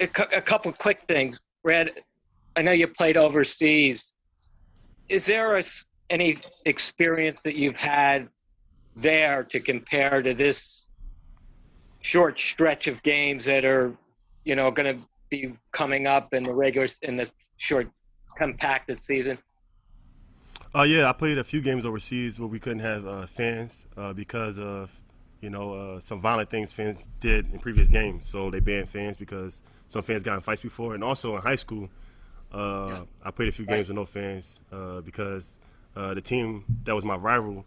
a couple quick things. Brad, I know you played overseas. Is there any experience that you've had there to compare to this short stretch of games that are, going to be coming up in the short compacted season? Yeah, I played a few games overseas where we couldn't have fans because of some violent things fans did in previous games. So they banned fans because some fans got in fights before, and also in high school, Yeah. I played a few Right. games with no fans because the team that was my rival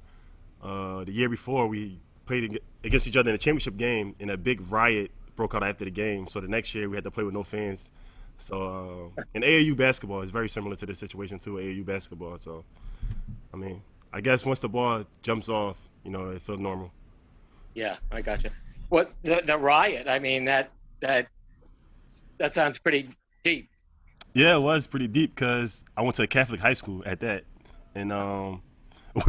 the year before we played against each other in a championship game, and a big riot broke out after the game. So the next year we had to play with no fans. So in AAU basketball, it's very similar to this situation too. AAU basketball, so I mean, I guess once the ball jumps off, it feels normal. Yeah, I got you. What the riot? I mean, that sounds pretty deep. Yeah, it was pretty deep because I went to a Catholic high school at that, and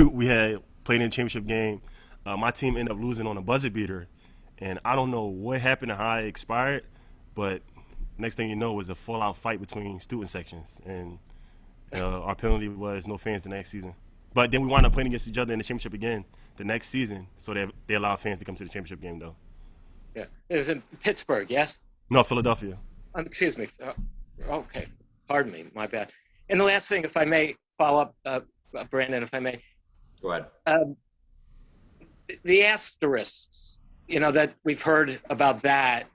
we had played in a championship game. My team ended up losing on a buzzer beater, and I don't know what happened and how it expired, but next thing you know was a full out fight between student sections, and our penalty was no fans the next season. But then we wound up playing against each other in the championship again the next season, so they allowed fans to come to the championship game though. Yeah, it was in Pittsburgh. Yes. No, Philadelphia. Excuse me. Okay, pardon me. My bad. And the last thing, if I may follow up, Brandon, if I may, Go ahead. um, the asterisks. That we've heard about that.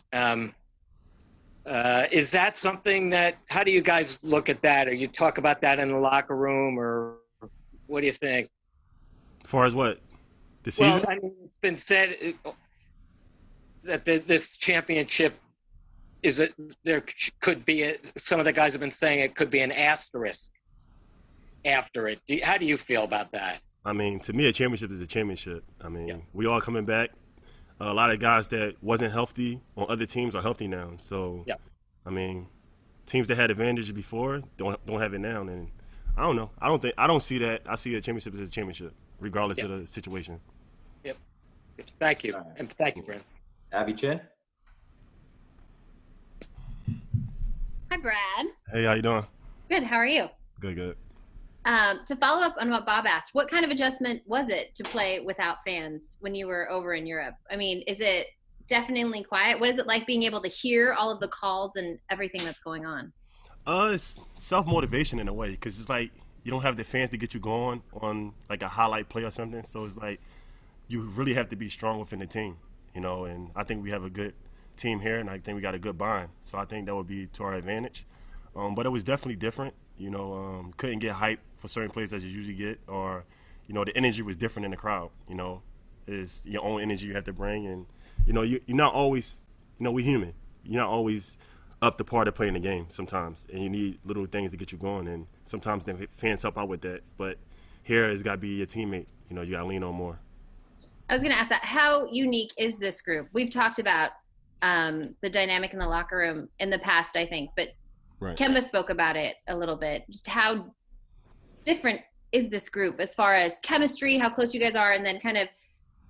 Is that something that? How do you guys look at that? Or you talk about that in the locker room, or what do you think? As far as what the Well, season? I mean, it's been said that this championship is there could be some of the guys have been saying it could be an asterisk after it. How do you feel about that? I mean, to me, a championship is a championship. I Yeah, mean, we all coming back. A lot of guys that wasn't healthy on other teams are healthy now. So, yeah, I mean, teams that had advantage before don't have it now. And I don't know. I don't see that. I see a championship as a championship, regardless yeah, of the situation. yeah. Thank you, All right. and thank you, Brandon. Abby Chin. Hi, Brad. Hey, how you doing? Good. How are you? Good, good. To follow up on what Bob asked, what kind of adjustment was it to play without fans when you were over in Europe? I mean, is it deafeningly quiet? What is it like being able to hear all of the calls and everything that's going on? It's self motivation in a way because it's like you don't have the fans to get you going on like a highlight play or something. So it's like you really have to be strong within the team, And I think we have a good team here, and I think we got a good bond. So I think that would be to our advantage. But it was definitely different. Couldn't get hype for certain plays as you usually get, or the energy was different in the crowd. It's your own energy you have to bring, and you're not always. We human. You're not always up to par to playing the game sometimes, and you need little things to get you going. And sometimes the fans help out with that, but here it's got to be your teammate. You got to lean on more. I was going to ask that. How unique is this group? We've talked about the dynamic in the locker room in the past, I think, but Right. Kemba spoke about it a little bit. Just how different is this group as far as chemistry, how close you guys are, and then kind of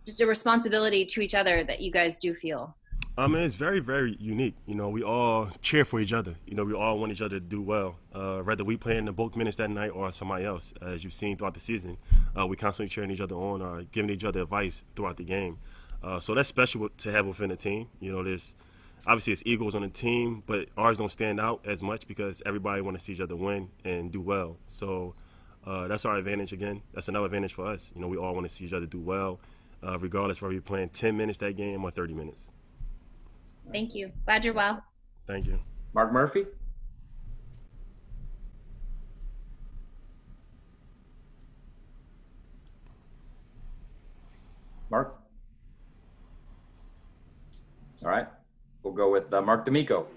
just a responsibility to each other that you guys do feel? It's very, very unique. We all cheer for each other. We all want each other to do well. Whether we play in the bulk minutes that night or somebody else, as you've seen throughout the season, we constantly cheering each other on or giving each other advice throughout the game. So that's special to have within the team. There's obviously it's egos on the team, but ours don't stand out as much because everybody want to see each other win and do well. So that's our advantage again. That's another advantage for us. We all want to see each other do well, regardless whether we're playing 10 minutes that game or 30 minutes. Thank you. Glad you're well. Thank you. Mark Murphy. Mark. All right. We'll go with Mark D'Amico.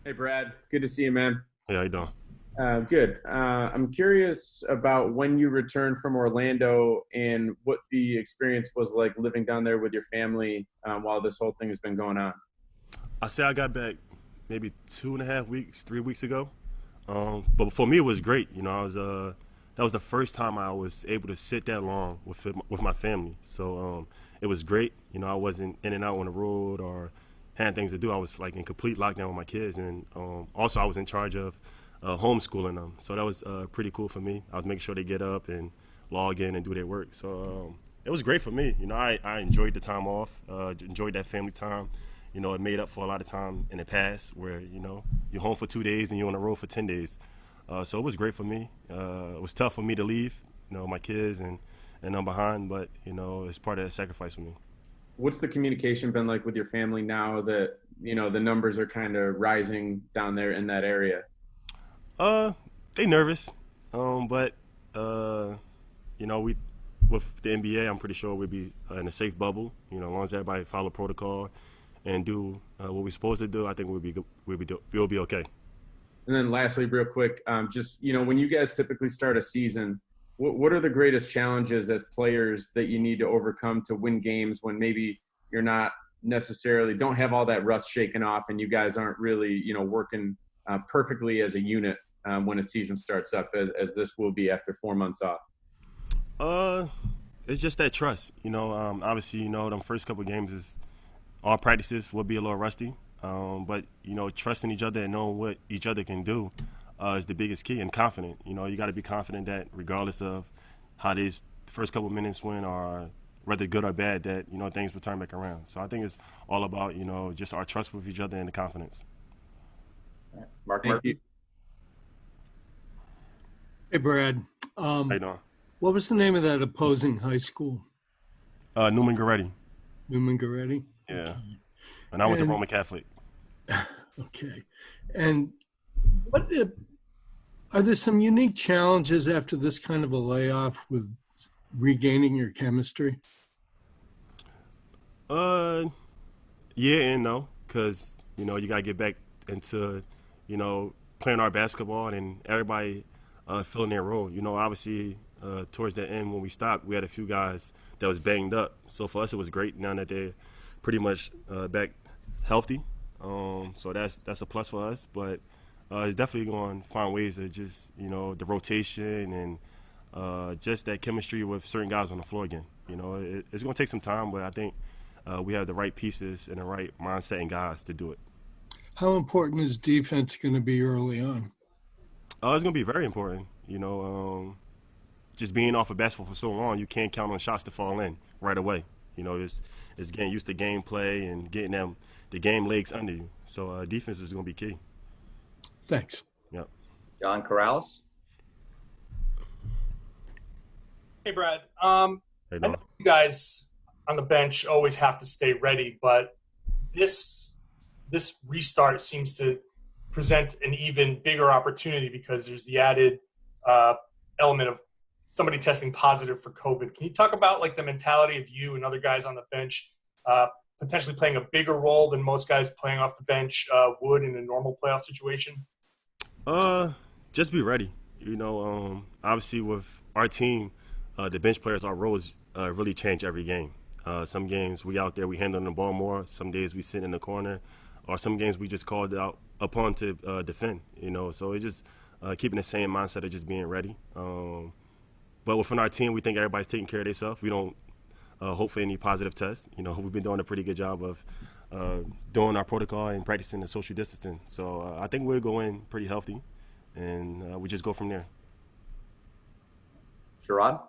Hey, Brad. Good to see you, man. Hey, how you doing? Good. I'm curious about when you returned from Orlando and what the experience was like living down there with your family while this whole thing has been going on. I say I got back maybe 2.5 weeks, 3 weeks ago. But for me, it was great. I was that was the first time I was able to sit that long with my family. So it was great. I wasn't in and out on the road or had things to do. I was like in complete lockdown with my kids, and also I was in charge of homeschooling them. So that was pretty cool for me. I was making sure they get up and log in and do their work. So it was great for me. You know, I enjoyed the time off, enjoyed that family time. You know, it made up for a lot of time in the past where, you know, you're home for 2 days and you're on the road for 10 days. So it was great for me. It was tough for me to leave, you know, my kids and I'm behind, but, you know, it's part of that sacrifice for me. What's the communication been like with your family now that, you know, the numbers are kind of rising down there in that area? They nervous, but you know, with the NBA, I'm pretty sure we'd be in a safe bubble. You know, as long as everybody follow protocol and do what we're supposed to do, I think we'll be okay. And then lastly, real quick, just, you know, when you guys typically start a season, what are the greatest challenges as players that you need to overcome to win games when maybe you're not necessarily don't have all that rust shaken off and you guys aren't really, you know, working perfectly as a unit when a season starts up as this will be after 4 months off? It's just that trust. You know, obviously, you know, them first couple of games is all practices will be a little rusty. But, you know, trusting each other and knowing what each other can do is the biggest key, and confident. You know, you got to be confident that regardless of how these first couple of minutes went or whether good or bad, that, you know, things will turn back around. So I think it's all about, you know, just our trust with each other and the confidence. Mark Thank Murphy. you. Hey, Brad. How you doing? What was the name of that opposing high school? Newman Goretti. Newman Goretti? Yeah. Okay. And I went to Roman Catholic. Okay. And are there some unique challenges after this kind of a layoff with regaining your chemistry? Yeah and no, because, you know, you got to get back into, you know, playing our basketball and everybody filling their role. You know, obviously, towards the end when we stopped, we had a few guys that was banged up. So for us, it was great now that they're pretty much back healthy. So that's a plus for us. But it's definitely going to find ways to just, you know, the rotation and just that chemistry with certain guys on the floor again. You know, it's going to take some time, but I think we have the right pieces and the right mindset and guys to do it. How important is defense going to be early on? It's going to be very important. You know, just being off of basketball for so long, you can't count on shots to fall in right away. You know, it's getting used to gameplay and getting the game legs under you. So defense is going to be key. Thanks. Yep. John Corrales. Hey, Brad. Hey, I know you guys on the bench always have to stay ready, but this restart seems to present an even bigger opportunity because there's the added element of somebody testing positive for COVID. Can you talk about like the mentality of you and other guys on the bench potentially playing a bigger role than most guys playing off the bench would in a normal playoff situation? Just be ready. You know, obviously with our team, the bench players, our roles really change every game. Some games we out there, we handling the ball more. Some days we sit in the corner, or some games we just called out upon to defend. You know, so it's just keeping the same mindset of just being ready. But within our team, we think everybody's taking care of themselves. We don't hope for any positive tests. You know, we've been doing a pretty good job of doing our protocol and practicing the social distancing. So I think we'll go in pretty healthy, and we just go from there. Sherrod?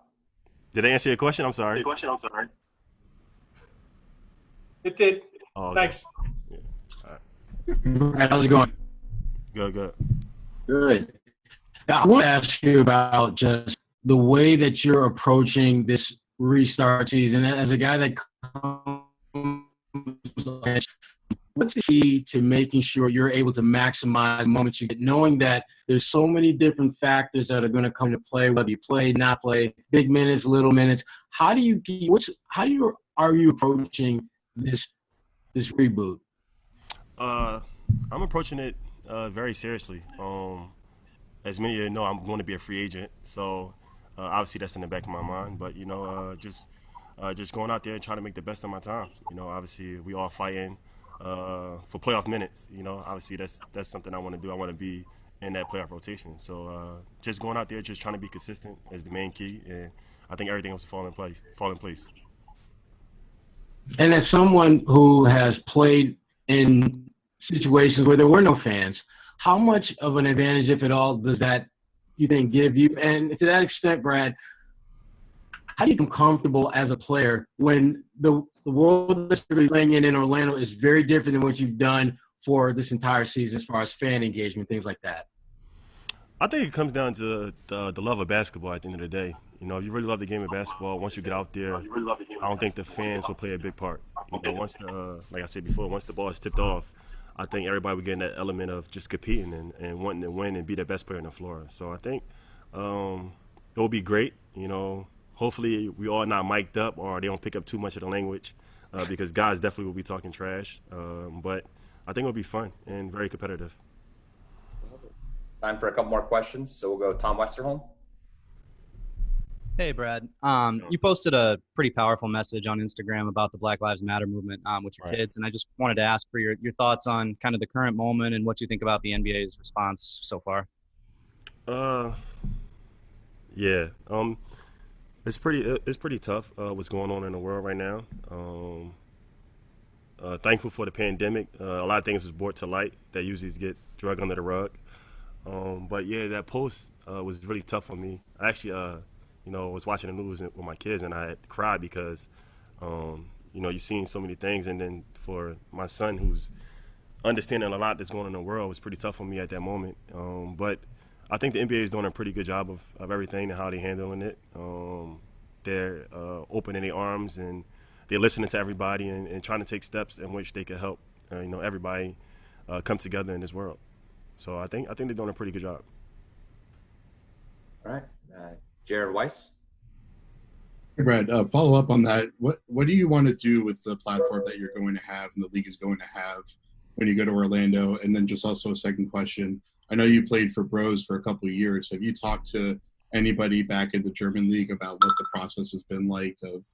Did I answer your question? I'm sorry. It did. Oh, okay. Thanks. Yeah. All right. How's it going? Good. Good. Now, I want to ask you about just the way that you're approaching this restart season. As a guy that comes, what's the key to making sure you're able to maximize moments you get, knowing that there's so many different factors that are going to come into play, whether you play, not play, big minutes, little minutes. How are you approaching this reboot? I'm approaching it very seriously. As many of you know, I'm going to be a free agent, so obviously that's in the back of my mind. But you know, just going out there and trying to make the best of my time. You know, obviously we all fighting for playoff minutes. You know, obviously that's something I want to do. I want to be in that playoff rotation. So just going out there, just trying to be consistent is the main key, and I think everything else will fall in place. And as someone who has played in situations where there were no fans. How much of an advantage, if at all, does that you think give you? And to that extent, Brad, how do you become comfortable as a player when the world that's really playing in Orlando is very different than what you've done for this entire season as far as fan engagement, things like that? I think it comes down to the love of basketball at the end of the day. You know, if you really love the game of basketball, once you get out there, I don't think the fans will play a big part. You know, once like I said before, once the ball is tipped off, I think everybody will get in that element of just competing and wanting to win and be the best player on the floor. So I think it'll be great. You know, hopefully we all not mic'd up or they don't pick up too much of the language because guys definitely will be talking trash. But I think it'll be fun and very competitive. Time for a couple more questions. So we'll go Tom Westerholm. Hey, Brad. You posted a pretty powerful message on Instagram about the Black Lives Matter movement with your kids, and I just wanted to ask for your thoughts on kind of the current moment and what you think about the NBA's response so far. Yeah. It's pretty tough what's going on in the world right now. Thankful for the pandemic. A lot of things was brought to light that usually get dragged under the rug. But yeah, that post was really tough on me. I actually, was watching the news with my kids and I had to cry because, you're seeing so many things. And then for my son, who's understanding a lot that's going on in the world, it was pretty tough on me at that moment. But I think the NBA is doing a pretty good job of everything and how they're handling it. They're opening their arms and they're listening to everybody and trying to take steps in which they can help, everybody come together in this world. So I think they're doing a pretty good job. All right. Jared Weiss. Hey, Brad, follow up on that. What do you want to do with the platform that you're going to have and the league is going to have when you go to Orlando? And then just also a second question. I know you played for Bros for a couple of years. Have you talked to anybody back in the German league about what the process has been like of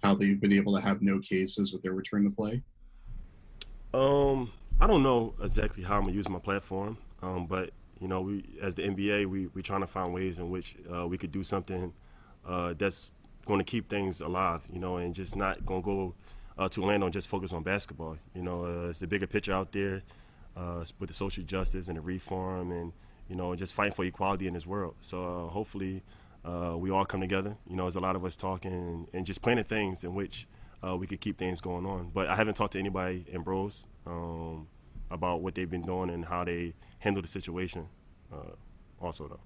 how they've been able to have no cases with their return to play? I don't know exactly how I'm going to use my platform. But, we as the NBA, we're trying to find ways in which we could do something that's going to keep things alive, and just not going to go to Orlando and just focus on basketball. It's the bigger picture out there with the social justice and the reform and, just fighting for equality in this world. So hopefully we all come together. There's a lot of us talking and just planning things in which we could keep things going on. But I haven't talked to anybody in Bros about what they've been doing and how they handle the situation also, though.